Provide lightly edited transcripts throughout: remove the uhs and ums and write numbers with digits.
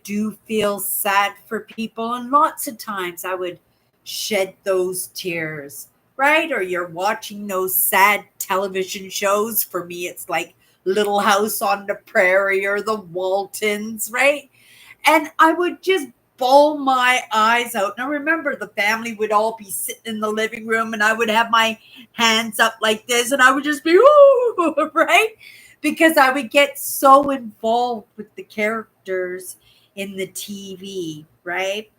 do feel sad for people, and lots of times I would shed those tears, right? Or you're watching those sad television shows. For me, it's like Little House on the Prairie or the Waltons, right? And I would just bawl my eyes out. Now, remember, the family would all be sitting in the living room, and I would have my hands up like this, and I would just be, ooh, right? Because I would get so involved with the characters in the TV, right?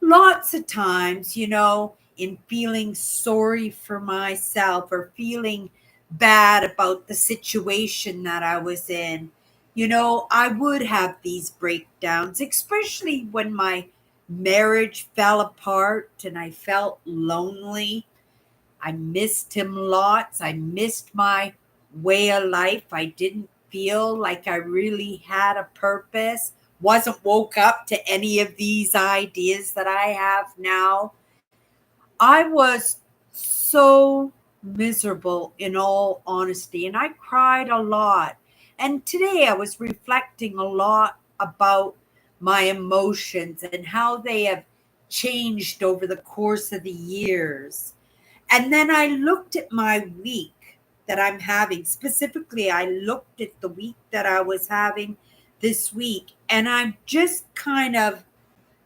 Lots of times, in feeling sorry for myself or feeling bad about the situation that I was in, I would have these breakdowns, especially when my marriage fell apart and I felt lonely. I missed him lots. I missed my way of life. I didn't feel like I really had a purpose. Wasn't woke up to any of these ideas that I have now. I was so miserable, in all honesty, and I cried a lot. And today I was reflecting a lot about my emotions and how they have changed over the course of the years. And then I looked at my week that I'm having. Specifically, I looked at the week that I was having this week, and I'm just kind of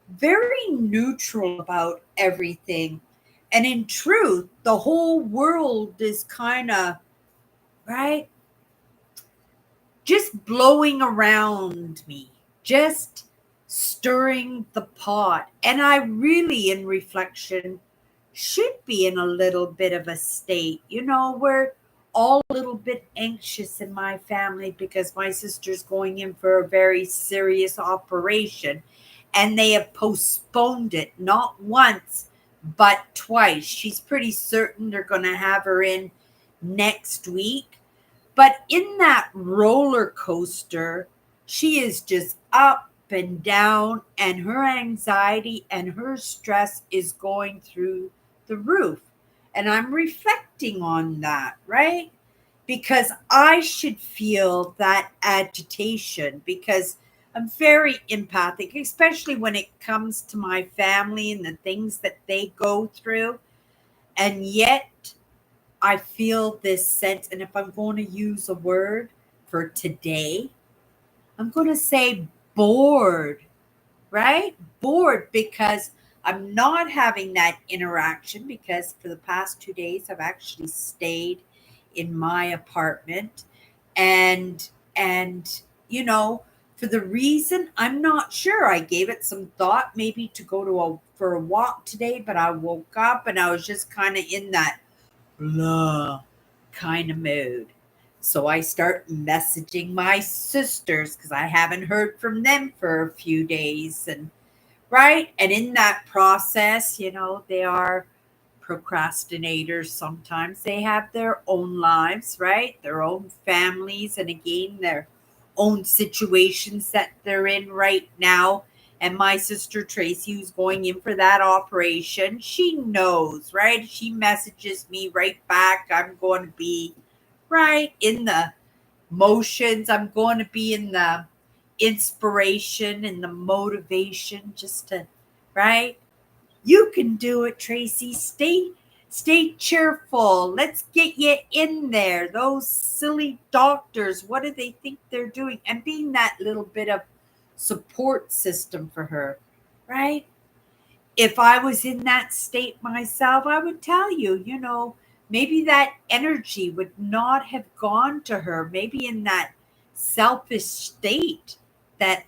very neutral about everything. And in truth, the whole world is kind of, right, just blowing around me, just stirring the pot. And I really, in reflection, should be in a little bit of a state. We're all a little bit anxious in my family because my sister's going in for a very serious operation, and they have postponed it not once, but twice. She's pretty certain they're going to have her in next week. But in that roller coaster, she is just up and down, and her anxiety and her stress is going through the roof. And I'm reflecting on that, right? Because I should feel that agitation because I'm very empathic, especially when it comes to my family and the things that they go through. And yet, I feel this sense, and if I'm going to use a word for today, I'm going to say bored, right? Bored because I'm not having that interaction because for the past 2 days I've actually stayed in my apartment, and for the reason I'm not sure. I gave it some thought maybe to go to a for a walk today, but I woke up and I was just kind of in that blah kind of mood. So I start messaging my sisters because I haven't heard from them for a few days. And right. And in that process, they are procrastinators sometimes. They have their own lives, right? Their own families, and again, their own situations that they're in right now. And my sister Tracy, who's going in for that operation, she knows, right? She messages me right back. I'm going to be right in the motions. I'm going to be in the inspiration and the motivation just to, right? You can do it, Tracy. Stay cheerful. Let's get you in there. Those silly doctors, what do they think they're doing? And being that little bit of support system for her, right? If I was in that state myself, I would tell you, maybe that energy would not have gone to her. Maybe in that selfish state that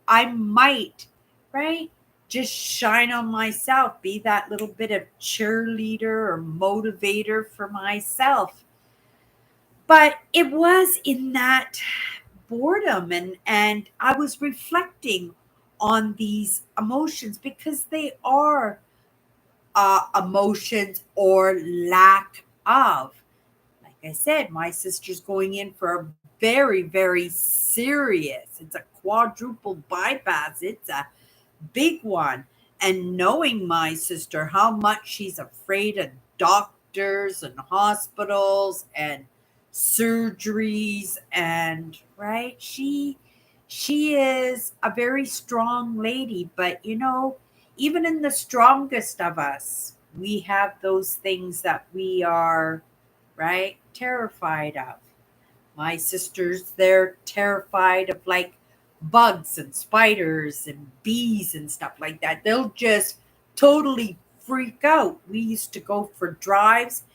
I might, right? Just shine on myself, be that little bit of cheerleader or motivator for myself. But it was in that boredom, and I was reflecting on these emotions because they are emotions or lack of. Like I said, my sister's going in for a very, very serious. It's a quadruple bypass. It's a big one. And knowing my sister, how much she's afraid of doctors and hospitals and surgeries, and right, she is a very strong lady, but even in the strongest of us, we have those things that we are, right, terrified of. My sisters, they're terrified of like bugs and spiders and bees and stuff like that. They'll just totally freak out. We used to go for drives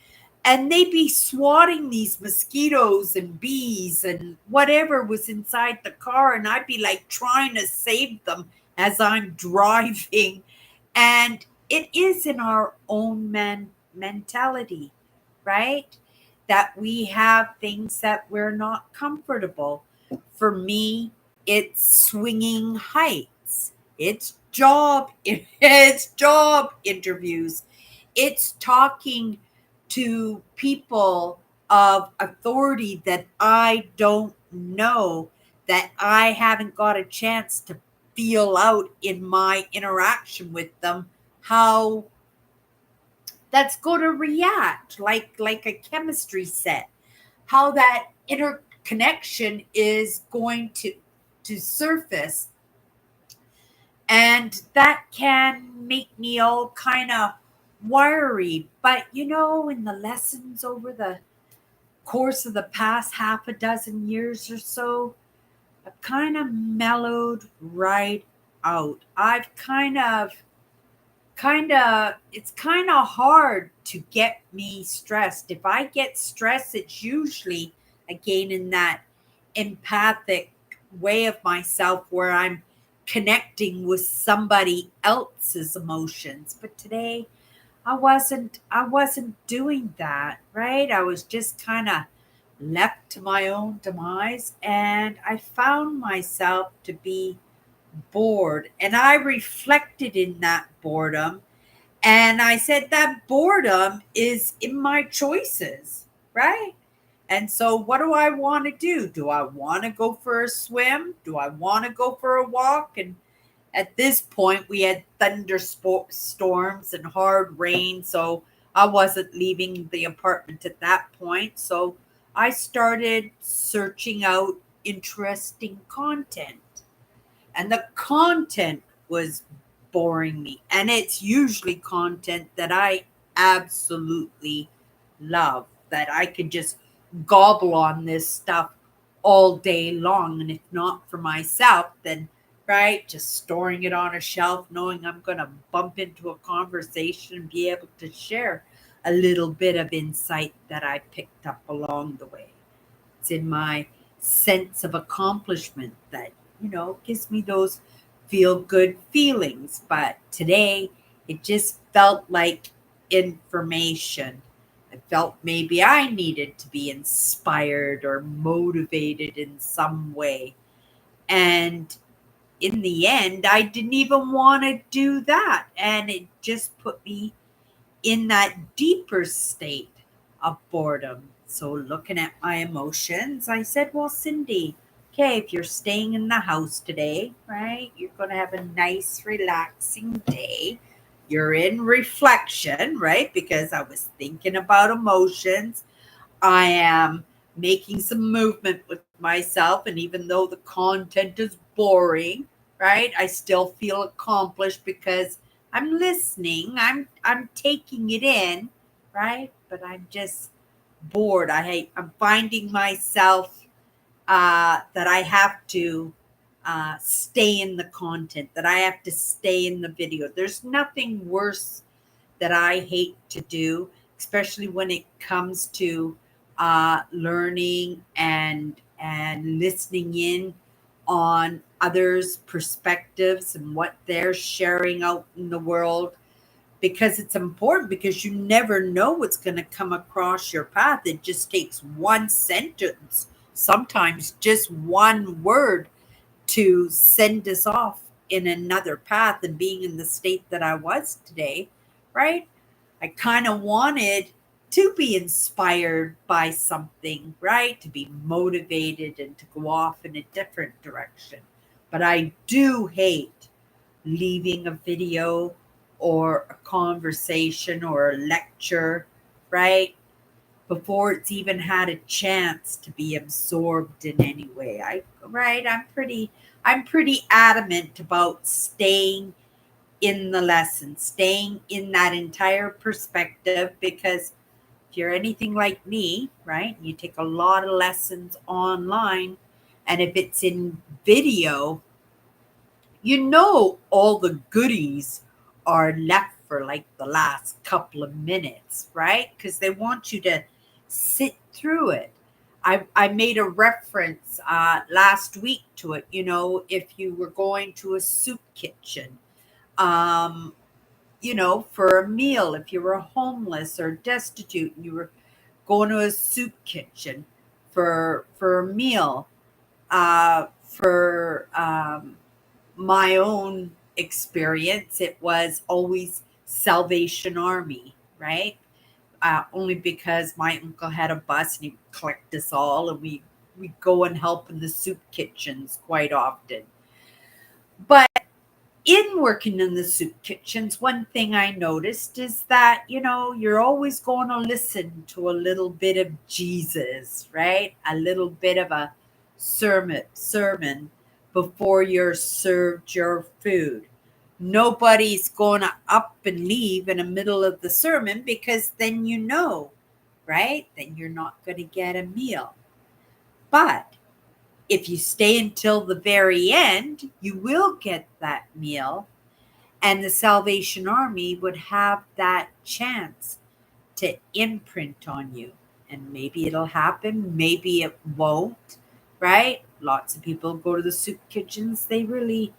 and they'd be swatting these mosquitoes and bees and whatever was inside the car. And I'd be like trying to save them as I'm driving. And it is in our own mentality, right? That we have things that we're not comfortable. For me, it's swinging heights. It's job interviews. It's talking to people of authority that I don't know, that I haven't got a chance to feel out in my interaction with them, how that's going to react like a chemistry set, how that interconnection is going to surface. And that can make me all kind of wiry. But in the lessons over the course of the past half a dozen years or so, I've kind of mellowed right out. I've it's kind of hard to get me stressed. If I get stressed, it's usually again in that empathic way of myself where I'm connecting with somebody else's emotions. But today I wasn't doing that, right? I was just kind of left to my own demise, and I found myself to be bored. And I reflected in that boredom, and I said that boredom is in my choices, right? And so, what do I want to do? Do I want to go for a swim? Do I want to go for a walk? And at this point, we had thunderstorms and hard rain, so I wasn't leaving the apartment at that point. So I started searching out interesting content, and the content was boring me. And it's usually content that I absolutely love, that I could just gobble on this stuff all day long. And if not for myself, then right, just storing it on a shelf, knowing I'm going to bump into a conversation and be able to share a little bit of insight that I picked up along the way. It's in my sense of accomplishment that, gives me those feel good feelings. But today, it just felt like information. I felt maybe I needed to be inspired or motivated in some way. And in the end, I didn't even want to do that. And it just put me in that deeper state of boredom. So, looking at my emotions, I said, well, Cindy, okay, if you're staying in the house today, right, you're going to have a nice, relaxing day. You're in reflection, right? Because I was thinking about emotions. I am making some movement with myself. And even though the content is boring, right, I still feel accomplished because I'm listening. I'm taking it in, right? But I'm just bored. I'm finding myself that I have to stay in the content, that I have to stay in the video. There's nothing worse that I hate to do, especially when it comes to learning and listening in on others' perspectives and what they're sharing out in the world, because it's important, because you never know what's going to come across your path. It just takes one sentence, sometimes just one word, to send us off in another path. And being in the state that I was today, right, I kind of wanted to be inspired by something, right, to be motivated and to go off in a different direction. But I do hate leaving a video or a conversation or a lecture, right, before it's even had a chance to be absorbed in any way. I'm pretty I'm pretty adamant about staying in the lesson, staying in that entire perspective, because if you're anything like me, right, you take a lot of lessons online, and if it's in video, you know all the goodies are left for like the last couple of minutes, right? Because they want you to sit through it. I made a reference last week to it. You know, if you were going to a soup kitchen, um, you know, for a meal, if you were homeless or destitute and you were going to a soup kitchen for a meal, for my own experience, it was always Salvation Army, right? Only because my uncle had a bus and he would collect us all, and we go and help in the soup kitchens quite often. But in working in the soup kitchens, one thing I noticed is that, you know, you're always going to listen to a little bit of Jesus, right? A little bit of a sermon before you're served your food. Nobody's going to up and leave in the middle of the sermon, because then you know, right? Then you're not going to get a meal. But if you stay until the very end, you will get that meal, and the Salvation Army would have that chance to imprint on you. And maybe it'll happen, maybe it won't, right? Lots of people go to the soup kitchens, they really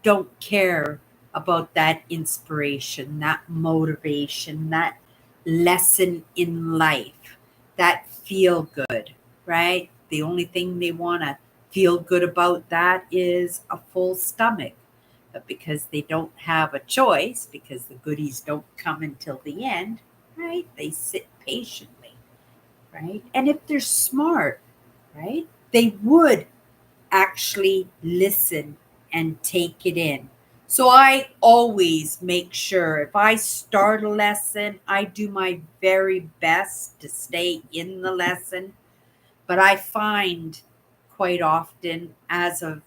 don't care about that inspiration, that motivation, that lesson in life, that feel good, right? The only thing they want to feel good about that is a full stomach. But because they don't have a choice, because the goodies don't come until the end, right? They sit patiently, right? And if they're smart, right, they would actually listen and take it in. So I always make sure if I start a lesson, I do my very best to stay in the lesson. But I find quite often, as of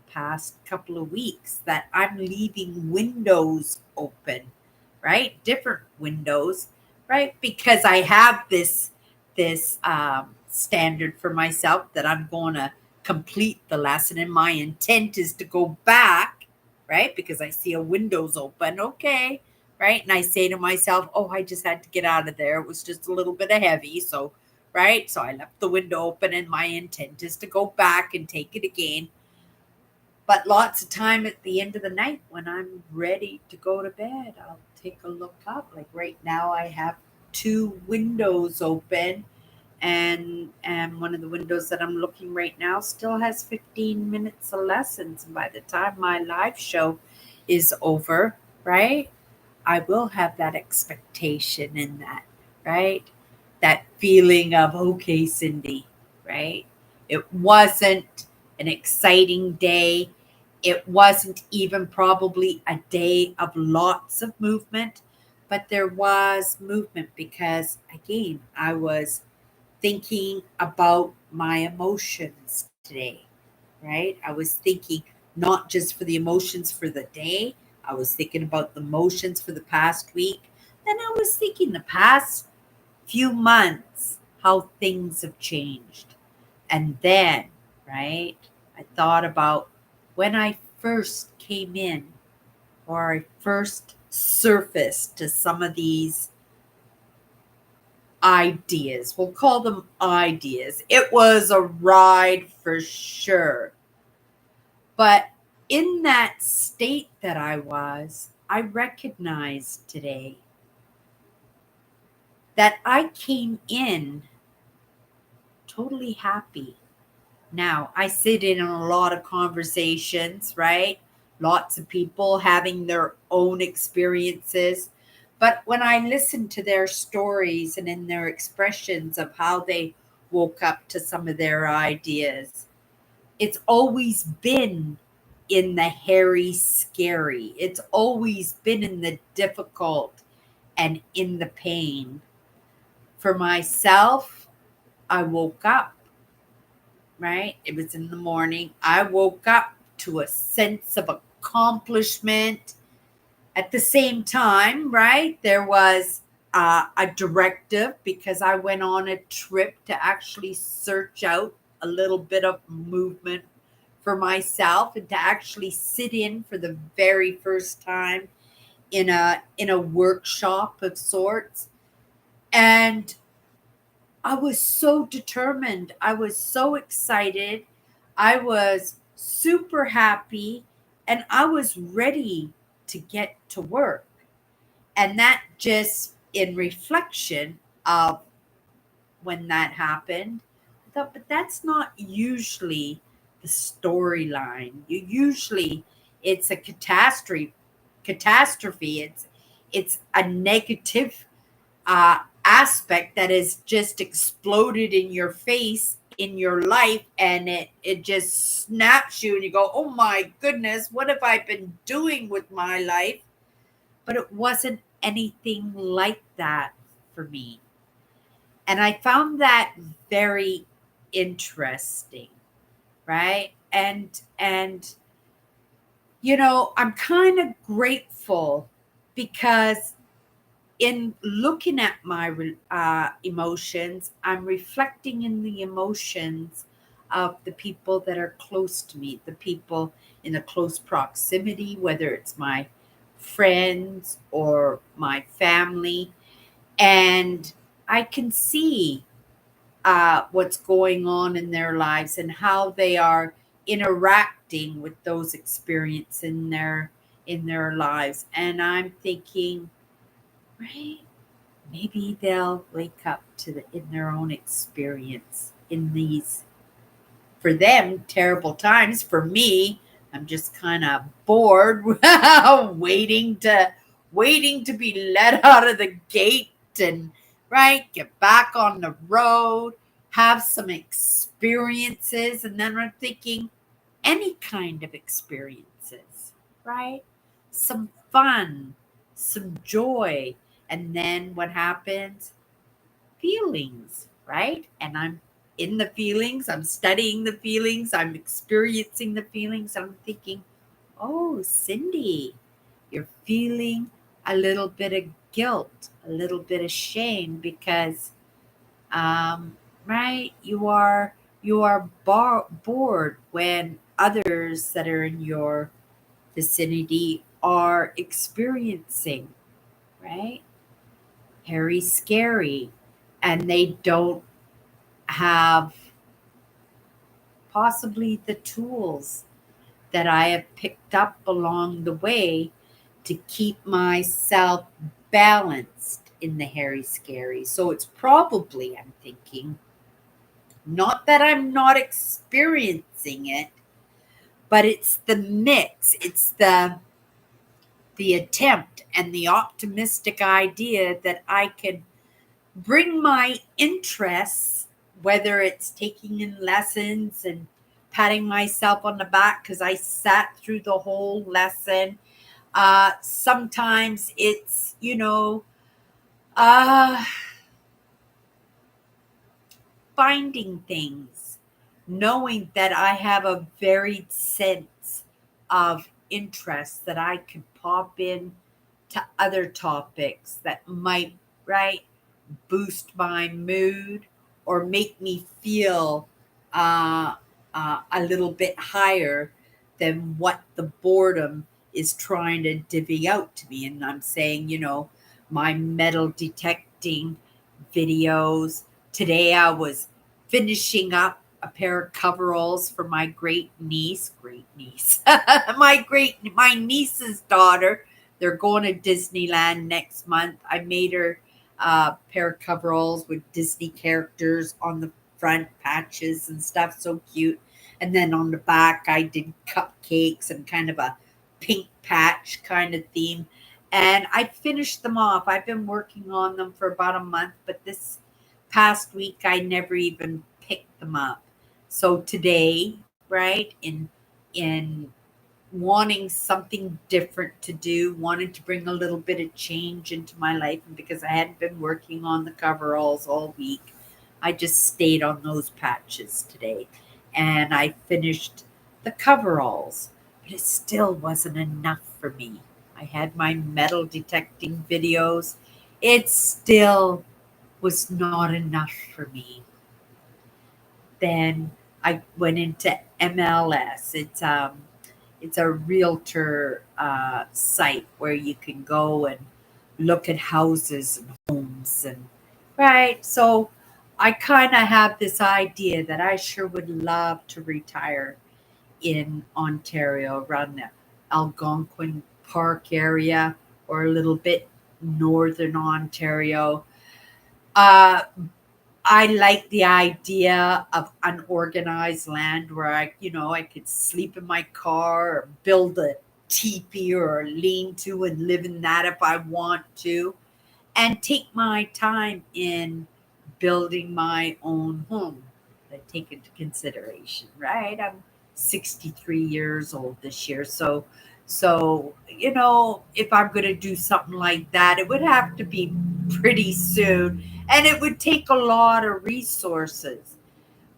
past couple of weeks, that I'm leaving windows open, right? Different windows, right? Because I have this standard for myself that I'm going to complete the lesson, and my intent is to go back, right? Because I see a window's open, okay, right? And I say to myself, oh, I just had to get out of there. It was just a little bit of heavy, so right. So I left the window open, and my intent is to go back and take it again. But lots of time at the end of the night when I'm ready to go to bed, I'll take a look up. Like right now, I have two windows open, and one of the windows that I'm looking right now still has 15 minutes of lessons. And by the time my live show is over, right, I will have that expectation in that, right? That feeling of, okay, Cindy, right? It wasn't an exciting day. It wasn't even probably a day of lots of movement, but there was movement because, again, I was thinking about my emotions today, right? I was thinking not just for the emotions for the day, I was thinking about the emotions for the past week. Then I was thinking the past few months, how things have changed. And then, right, I thought about when I first came in, or I first surfaced to some of these ideas. We'll call them ideas. It was a ride for sure. But in that state that I recognized today that I came in totally happy. Now, I sit in on a lot of conversations, right? Lots of people having their own experiences. But when I listen to their stories and in their expressions of how they woke up to some of their ideas, it's always been in the hairy, scary. It's always been in the difficult and in the pain. For myself, I woke up right? It was in the morning. I woke up to a sense of accomplishment. At the same time, right, there was a directive because I went on a trip to actually search out a little bit of movement for myself and to actually sit in for the very first time in a workshop of sorts. And I was so determined. I was so excited. I was super happy and I was ready to get to work. And that just in reflection of when that happened, I thought, but that's not usually the storyline. You usually it's a catastrophe. It's a negative aspect that is just exploded in your face in your life, and it just snaps you and you go, oh my goodness, what have I been doing with my life? But it wasn't anything like that for me. And I found that very interesting, right? And I'm kind of grateful because in looking at my emotions, I'm reflecting in the emotions of the people that are close to me, the people in a close proximity, whether it's my friends or my family. And I can see what's going on in their lives and how they are interacting with those experiences in their lives. And I'm thinking, right, maybe they'll wake up to in their own experience in these, for them, terrible times. For me, I'm just kind of bored, waiting to be let out of the gate and right get back on the road, have some experiences. And then I'm thinking any kind of experiences, right? Some fun, some joy. And then what happens? Feelings, right? And I'm in the feelings, I'm studying the feelings, I'm experiencing the feelings. I'm thinking, oh, Cindy, you're feeling a little bit of guilt, a little bit of shame because, right, you are bored when others that are in your vicinity are experiencing, right? Hairy, scary, and they don't have possibly the tools that I have picked up along the way to keep myself balanced in the hairy, scary. So it's probably, I'm thinking, not that I'm not experiencing it, but it's the mix, it's the attempt and the optimistic idea that I can bring my interests, whether it's taking in lessons and patting myself on the back because I sat through the whole lesson. Sometimes it's, uh, finding things, knowing that I have a varied sense of interest that I could pop in to other topics that might, right, boost my mood or make me feel uh, a little bit higher than what the boredom is trying to divvy out to me. And I'm saying, my metal detecting videos. Today I was finishing up a pair of coveralls for my great niece, my niece's daughter. They're going to Disneyland next month. I made her pair of coveralls with Disney characters on the front, patches and stuff. So cute. And then on the back, I did cupcakes and kind of a pink patch kind of theme. And I finished them off. I've been working on them for about a month, but this past week, I never even picked them up. So today, right, in wanting something different to do, wanted to bring a little bit of change into my life. And because I hadn't been working on the coveralls all week, I just stayed on those patches today. and I finished the coveralls, but it still wasn't enough for me. I had my metal detecting videos. It still was not enough for me. Then I went into MLS. It's a realtor site where you can go and look at houses and homes and right. So I kind of have this idea that I sure would love to retire in Ontario around the Algonquin Park area or a little bit northern Ontario. Uh, I like the idea of unorganized land where I could sleep in my car or build a teepee or a lean-to and live in that if I want to, and take my time in building my own home. I take into consideration, right? I'm 63 years old this year, so if I'm going to do something like that, it would have to be pretty soon, and it would take a lot of resources.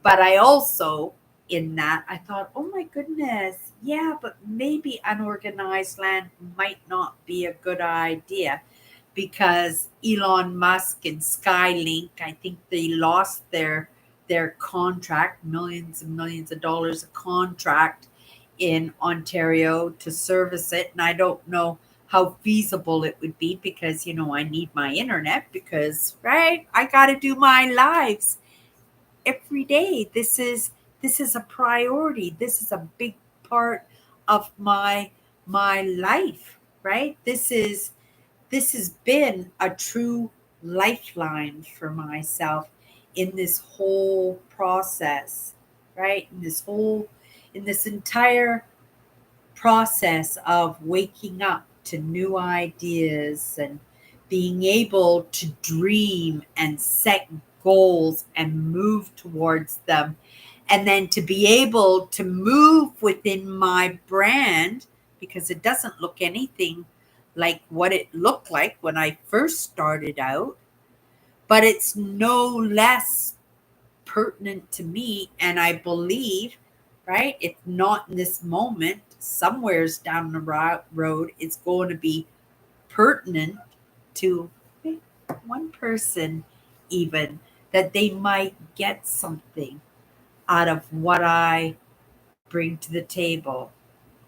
But I also, in that, I thought, oh my goodness, yeah, but maybe unorganized land might not be a good idea because Elon Musk and Skylink, I think they lost their contract, millions and millions of dollars a contract in Ontario to service it. And I don't know how feasible it would be because I need my internet because right, I got to do my lives every day. This is a priority. This is a big part of my life, right? This has been a true lifeline for myself in this whole process, right? In this entire process of waking up to new ideas and being able to dream and set goals and move towards them. And then to be able to move within my brand because it doesn't look anything like what it looked like when I first started out, but it's no less pertinent to me. And I believe, right, if not in this moment, somewheres down the road, it's going to be pertinent to one person, even that they might get something out of what I bring to the table,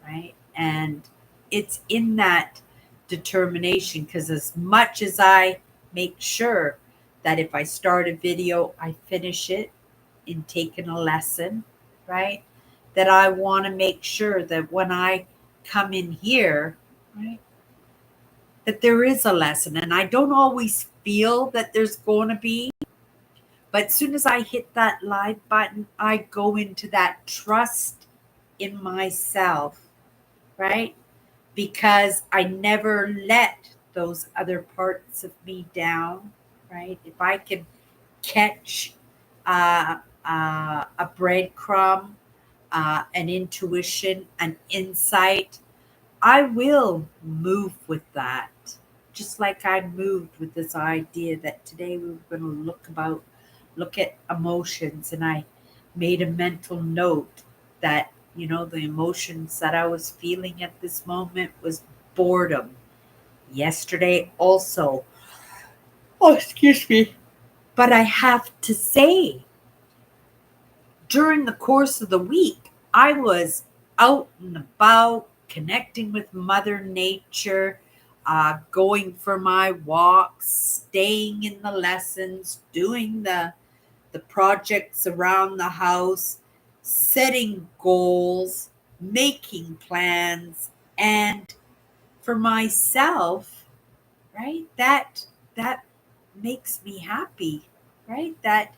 right? And it's in that determination because as much as I make sure that if I start a video, I finish it in taking a lesson, right? That I want to make sure that when I come in here, right, that there is a lesson. And I don't always feel that there's going to be, but as soon as I hit that live button, I go into that trust in myself, right? Because I never let those other parts of me down, right? If I can catch a breadcrumb, an intuition, an insight, I will move with that. Just like I moved with this idea that today we were going to look at emotions, and I made a mental note that the emotions that I was feeling at this moment was boredom. Yesterday also, oh excuse me, but I have to say during the course of the week, I was out and about, connecting with Mother Nature, going for my walks, staying in the lessons, doing the projects around the house, setting goals, making plans, and for myself, right? That makes me happy, right? That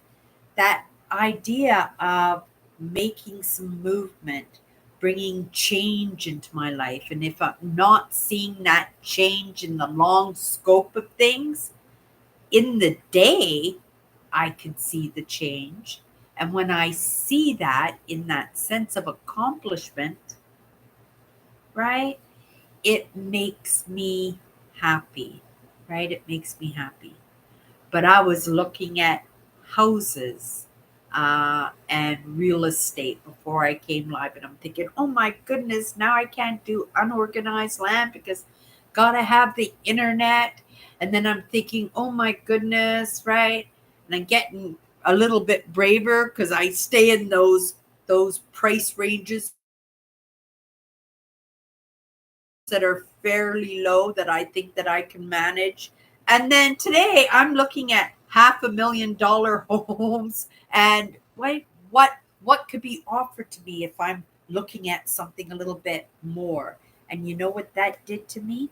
idea of making some movement, bringing change into my life. And if I'm not seeing that change in the long scope of things, in the day, I can see the change. And when I see that in that sense of accomplishment, right, it makes me happy, right? It makes me happy. But I was looking at houses. and real estate before I came live. And I'm thinking, oh my goodness, now I can't do unorganized land because gotta have the internet. And then I'm thinking, oh my goodness, right? And I'm getting a little bit braver because I stay in those price ranges that are fairly low that I think that I can manage. And then today I'm looking at $500,000 homes and what could be offered to me if I'm looking at something a little bit more. And you know what that did to me?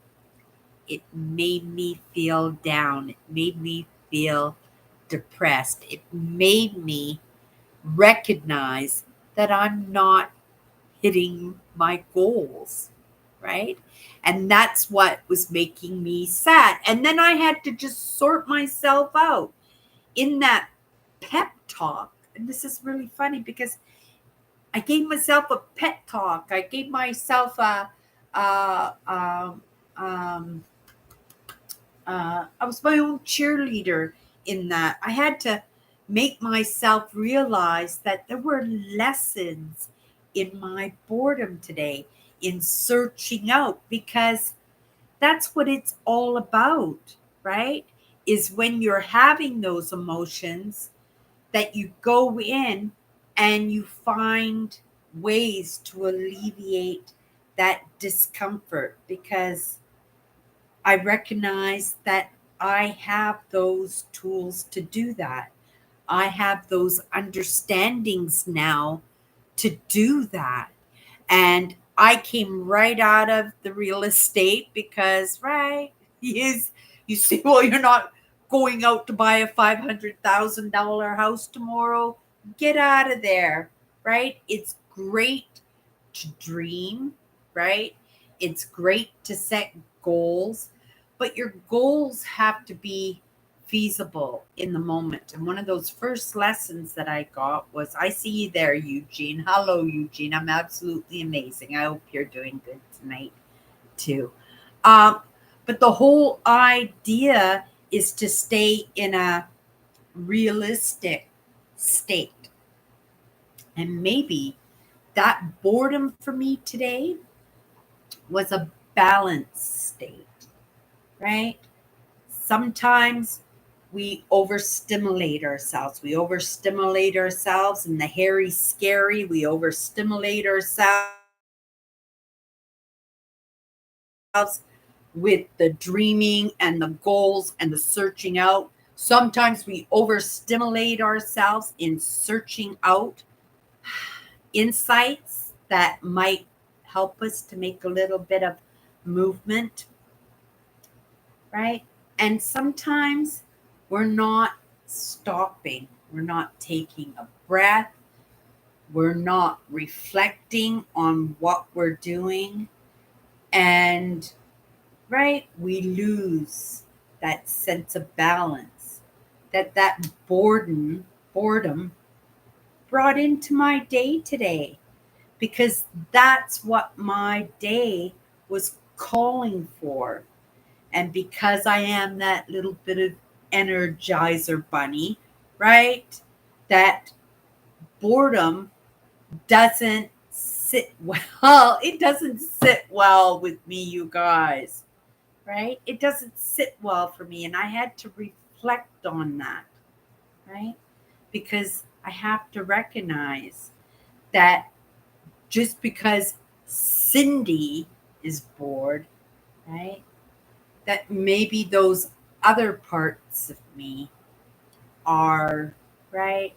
It made me feel down. It made me feel depressed. It made me recognize that I'm not hitting my goals, right? And that's what was making me sad. And then I had to just sort myself out in that pep talk. And this is really funny because I gave myself a pep talk. I gave myself a I was my own cheerleader in that. I had to make myself realize that there were lessons in my boredom today, in searching out, because that's what it's all about, right? Is when you're having those emotions that you go in and you find ways to alleviate that discomfort, because I recognize that I have those tools to do that. I have those understandings now to do that. And I came right out of the real estate because, right, you see, well, you're not going out to buy a $500,000 house tomorrow. Get out of there, right? It's great to dream, right? It's great to set goals, but your goals have to be feasible in the moment. And one of those first lessons that I got was, I see you there, Eugene. Hello, Eugene. I'm absolutely amazing. I hope you're doing good tonight, too. Um, but the whole idea is to stay in a realistic state. And maybe that boredom for me today was a balanced state, right? Sometimes we overstimulate ourselves. We overstimulate ourselves in the hairy, scary. We overstimulate ourselves with the dreaming and the goals and the searching out. Sometimes we overstimulate ourselves in searching out insights that might help us to make a little bit of movement, right? And sometimes we're not stopping, we're not taking a breath, we're not reflecting on what we're doing. And, right, we lose that sense of balance that boredom brought into my day today, because that's what my day was calling for. And because I am that little bit of energizer bunny, right? That boredom doesn't sit well. It doesn't sit well with me, you guys, right? It doesn't sit well for me. And I had to reflect on that, right? Because I have to recognize that just because Cindy is bored, right? That maybe those other parts of me are, right,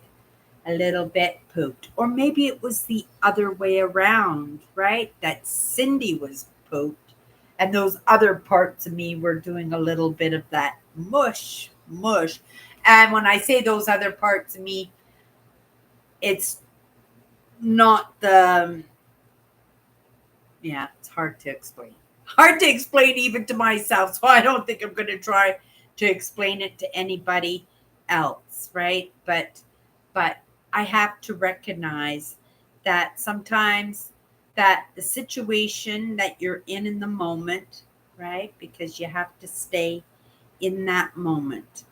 a little bit pooped. Or maybe it was the other way around, right? That Cindy was pooped and those other parts of me were doing a little bit of that mush. And when I say those other parts of me, it's not the, yeah, it's hard to explain. Hard to explain even to myself. So I don't think I'm going to try to explain it to anybody else, right? But I have to recognize that sometimes that the situation that you're in the moment, right? Because you have to stay in that moment.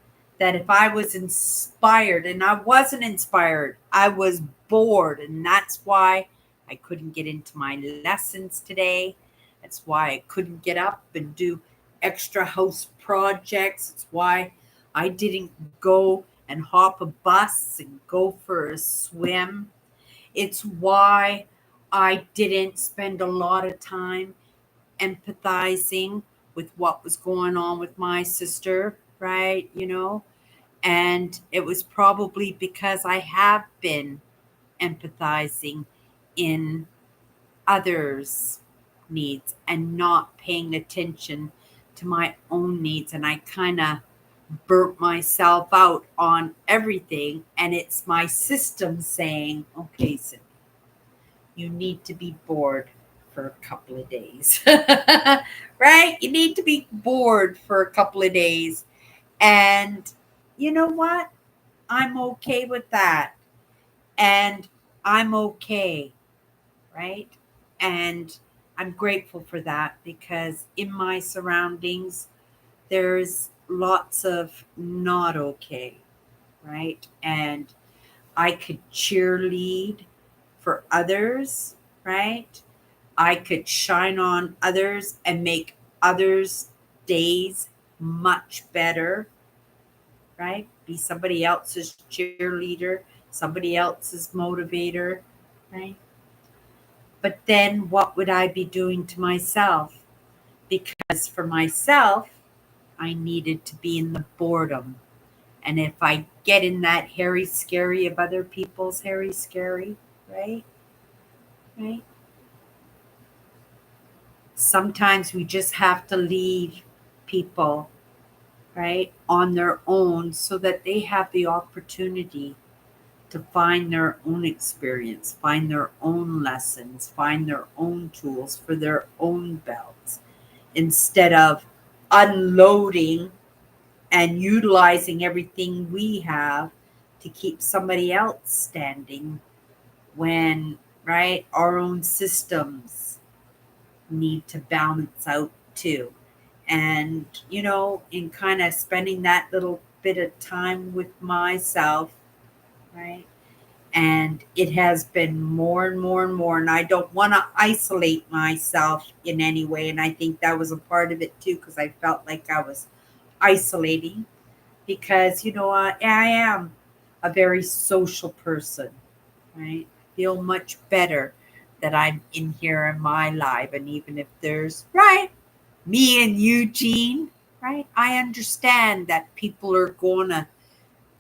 that if I was inspired, and I wasn't inspired, I was bored. And that's why I couldn't get into my lessons today. That's why I couldn't get up and do extra house projects. It's why I didn't go and hop a bus and go for a swim. It's why I didn't spend a lot of time empathizing with what was going on with my sister, right? And it was probably because I have been empathizing in others' needs and not paying attention to my own needs. And I kind of burnt myself out on everything. And it's my system saying, okay, Cindy, you need to be bored for a couple of days, right? You need to be bored for a couple of days. And you know what? I'm okay with that. And I'm okay, right? And I'm grateful for that because in my surroundings, there's lots of not okay, right? And I could cheerlead for others, right? I could shine on others and make others' days much better, right? Be somebody else's cheerleader, somebody else's motivator, right? But then what would I be doing to myself? Because for myself, I needed to be in the boredom. And if I get in that hairy scary of other people's hairy scary, right? Right? Sometimes we just have to leave people, right, on their own so that they have the opportunity to find their own experience, find their own lessons, find their own tools for their own belts instead of unloading and utilizing everything we have to keep somebody else standing when, right, our own systems need to balance out too. And, in kind of spending that little bit of time with myself, right? And it has been more and more and more. And I don't want to isolate myself in any way. And I think that was a part of it too, because I felt like I was isolating because, I am a very social person, right? I feel much better that I'm in here in my life. And even if there's, right, me and Eugene, right, I understand that people are going to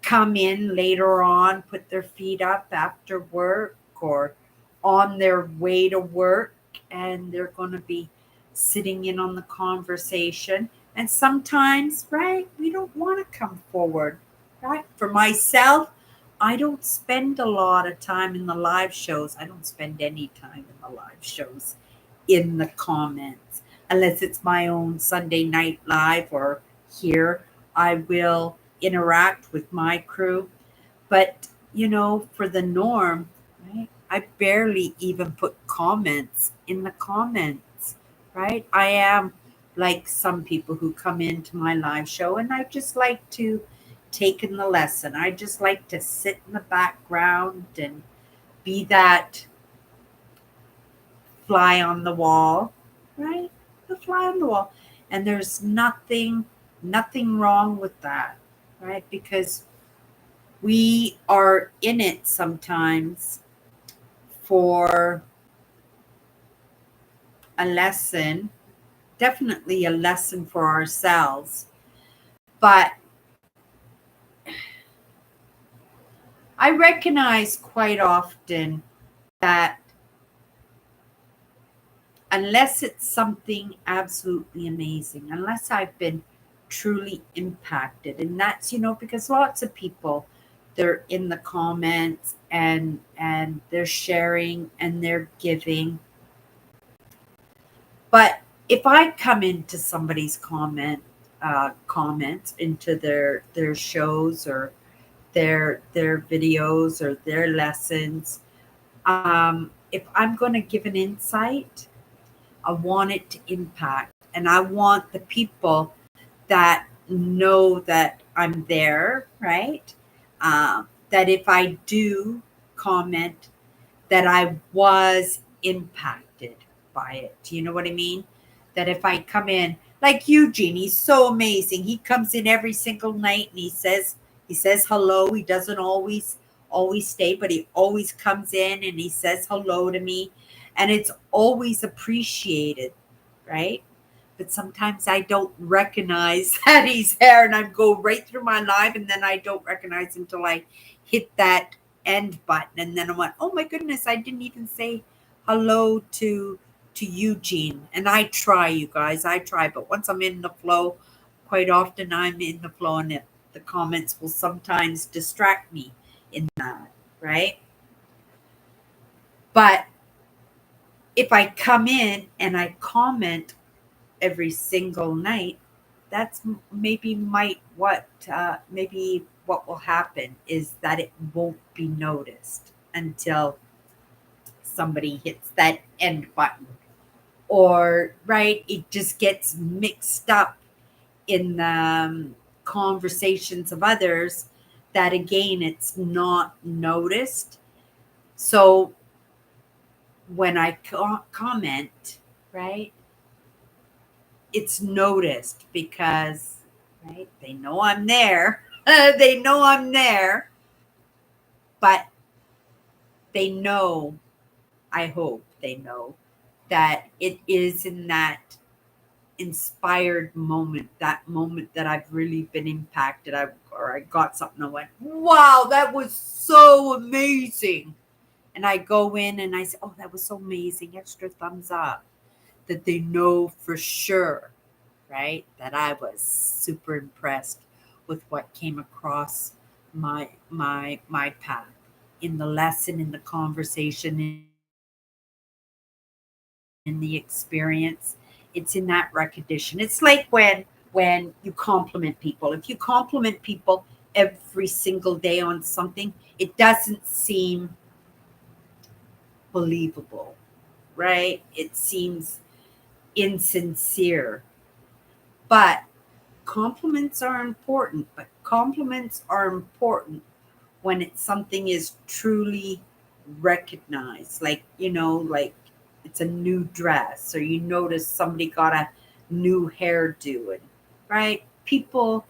come in later on, put their feet up after work or on their way to work, and they're going to be sitting in on the conversation. And sometimes, right, we don't want to come forward, right? For myself, I don't spend a lot of time in the live shows. I don't spend any time in the live shows in the comments unless it's my own Sunday night live or here. I will interact with my crew. But, for the norm, right, I barely even put comments in the comments, right? I am like some people who come into my live show and I just like to take in the lesson. I just like to sit in the background and be that fly on the wall, right? The fly on the wall. And there's nothing wrong with that, right? Because we are in it sometimes for a lesson, definitely a lesson for ourselves. But I recognize quite often that unless it's something absolutely amazing, unless I've been truly impacted, and that's, because lots of people, they're in the comments and they're sharing and they're giving. But if I come into somebody's comments into their shows or their videos or their lessons, if I'm going to give an insight, I want it to impact, and I want the people that know that I'm there, right? That if I do comment, that I was impacted by it. Do you know what I mean? That if I come in, like Eugene, he's so amazing. He comes in every single night and he says hello. He doesn't always stay, but he always comes in and he says hello to me. And it's always appreciated, right? But sometimes I don't recognize that he's there and I go right through my life and then I don't recognize him until I hit that end button and then I went, oh my goodness, I didn't even say hello to Eugene. And I try, you guys, I try, but once I'm in the flow, quite often I'm in the flow and the comments will sometimes distract me in that, right? But if I come in and I comment every single night, that's maybe what will happen is that it won't be noticed until somebody hits that end button, or right, it just gets mixed up in the conversations of others, that again it's not noticed. So when I comment, right, it's noticed because, right, they know I'm there. They know I'm there, but they know, I hope they know, that it is in that inspired moment, that moment that I've really been impacted. I got something, I went, wow, that was so amazing. And I go in and I say, oh, that was so amazing, extra thumbs up, that they know for sure, right? That I was super impressed with what came across my path in the lesson, in the conversation, in the experience. It's in that recognition. It's like when you compliment people. If you compliment people every single day on something, it doesn't seem believable, right? It seems insincere. But compliments are important when it's something is truly recognized. Like, like it's a new dress, or you notice somebody got a new hairdo, and right? People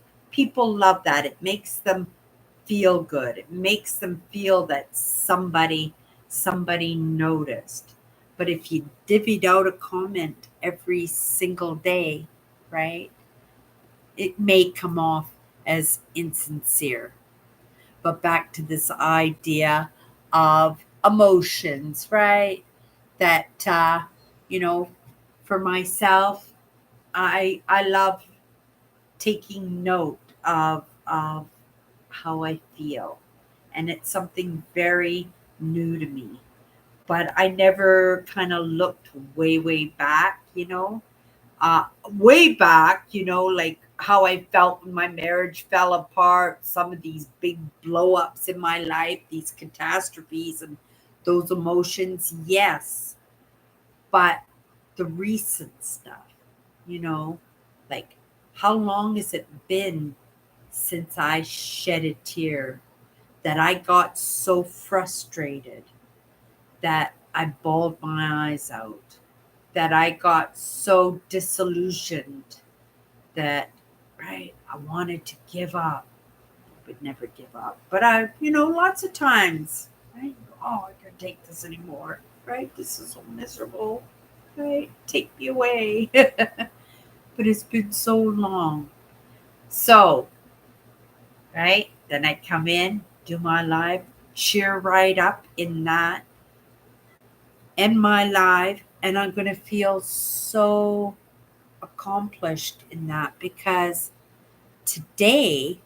love that. It makes them feel good. It makes them feel that somebody noticed. But if you divvied out a comment every single day, right, it may come off as insincere. But back to this idea of emotions, right? That you know, for myself, I love taking note of how I feel, and it's something very new to me. But I never kind of looked way back, way back, like how I felt when my marriage fell apart, some of these big blow ups in my life, these catastrophes and those emotions, yes. But the recent stuff, you know, like how long has it been since I shed a tear, that I got so frustrated that I bawled my eyes out, that I got so disillusioned that, right, I wanted to give up, but never give up. But lots of times, right? Oh, I can't take this anymore, right? This is so miserable, right? Take me away. But it's been so long. So, right, then I come in, do my live, cheer right up in that, end my live, and I'm going to feel so accomplished in that, because today,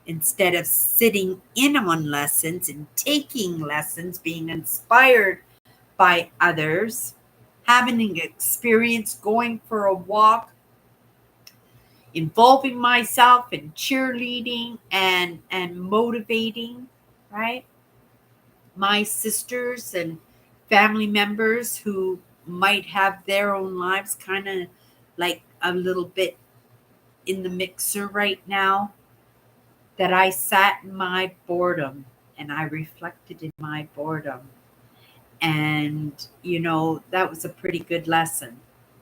instead of sitting in on lessons and taking lessons, being inspired by others, having an experience, going for a walk, involving myself in cheerleading and motivating, right? My sisters and family members who might have their own lives kind of like a little bit in the mixer right now that I sat in my boredom and I reflected in my boredom. And, that was a pretty good lesson.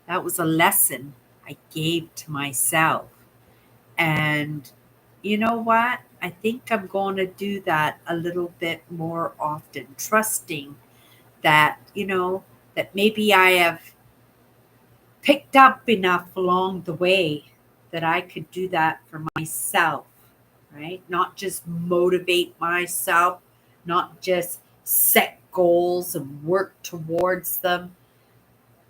That was a lesson I gave to myself. And you know what? I think I'm going to do that a little bit more often, trusting that, that maybe I have picked up enough along the way that I could do that for myself, right? Not just motivate myself, not just set goals and work towards them,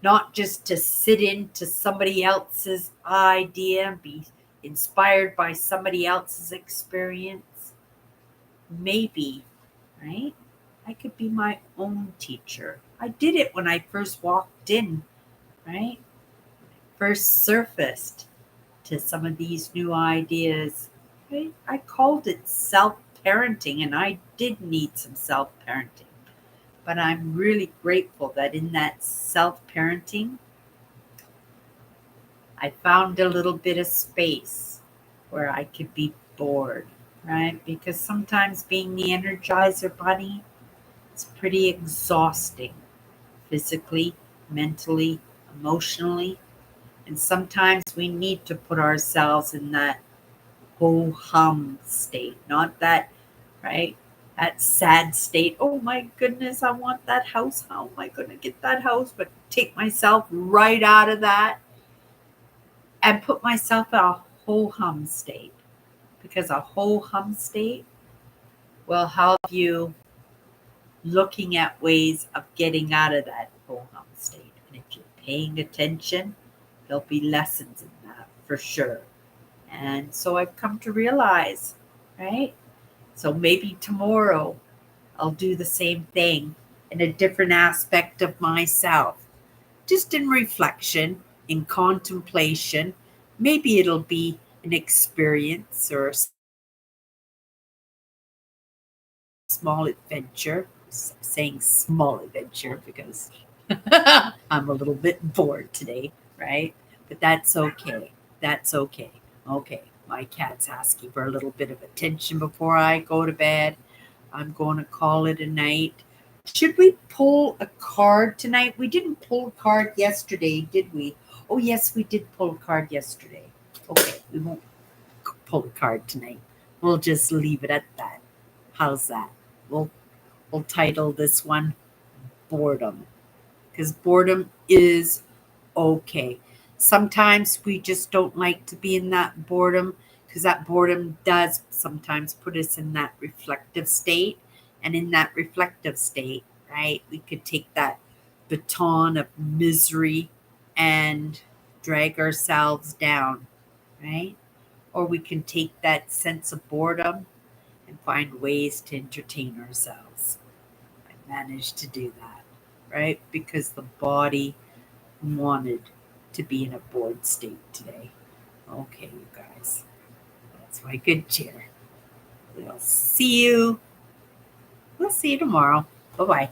not just to sit into somebody else's idea and be inspired by somebody else's experience. Maybe, right? I could be my own teacher. I did it when I first walked in, right? First surfaced to some of these new ideas. Right? I called it self parenting, and I did need some self parenting. But I'm really grateful that in that self parenting, I found a little bit of space where I could be bored, right? Because sometimes being the Energizer Bunny, it's pretty exhausting physically, mentally, emotionally. And sometimes we need to put ourselves in that ho hum state, not that, right? That sad state. Oh my goodness, I want that house. How am I going to get that house? But take myself right out of that and put myself in a ho hum state, because a ho hum state will help you looking at ways of getting out of that ho hum state. And if you're paying attention, there'll be lessons in that for sure. And so I've come to realize, right? So maybe tomorrow I'll do the same thing in a different aspect of myself, just in reflection, in contemplation. Maybe it'll be an experience or a small adventure. I'm saying small adventure because I'm a little bit bored today, right? But that's okay. That's okay. Okay, my cat's asking for a little bit of attention before I go to bed. I'm going to call it a night. Should we pull a card tonight? We didn't pull a card yesterday, did we? Oh, yes, we did pull a card yesterday. Okay, we won't pull a card tonight. We'll just leave it at that. How's that? We'll title this one Boredom, because boredom is okay. Sometimes we just don't like to be in that boredom, because that boredom does sometimes put us in that reflective state. And in that reflective state, right, we could take that baton of misery and drag ourselves down, right? Or we can take that sense of boredom and find ways to entertain ourselves. I managed to do that, right? Because the body wanted to be in a bored state today. Okay, you guys, that's my good cheer. We'll see you. We'll see you tomorrow. Bye bye.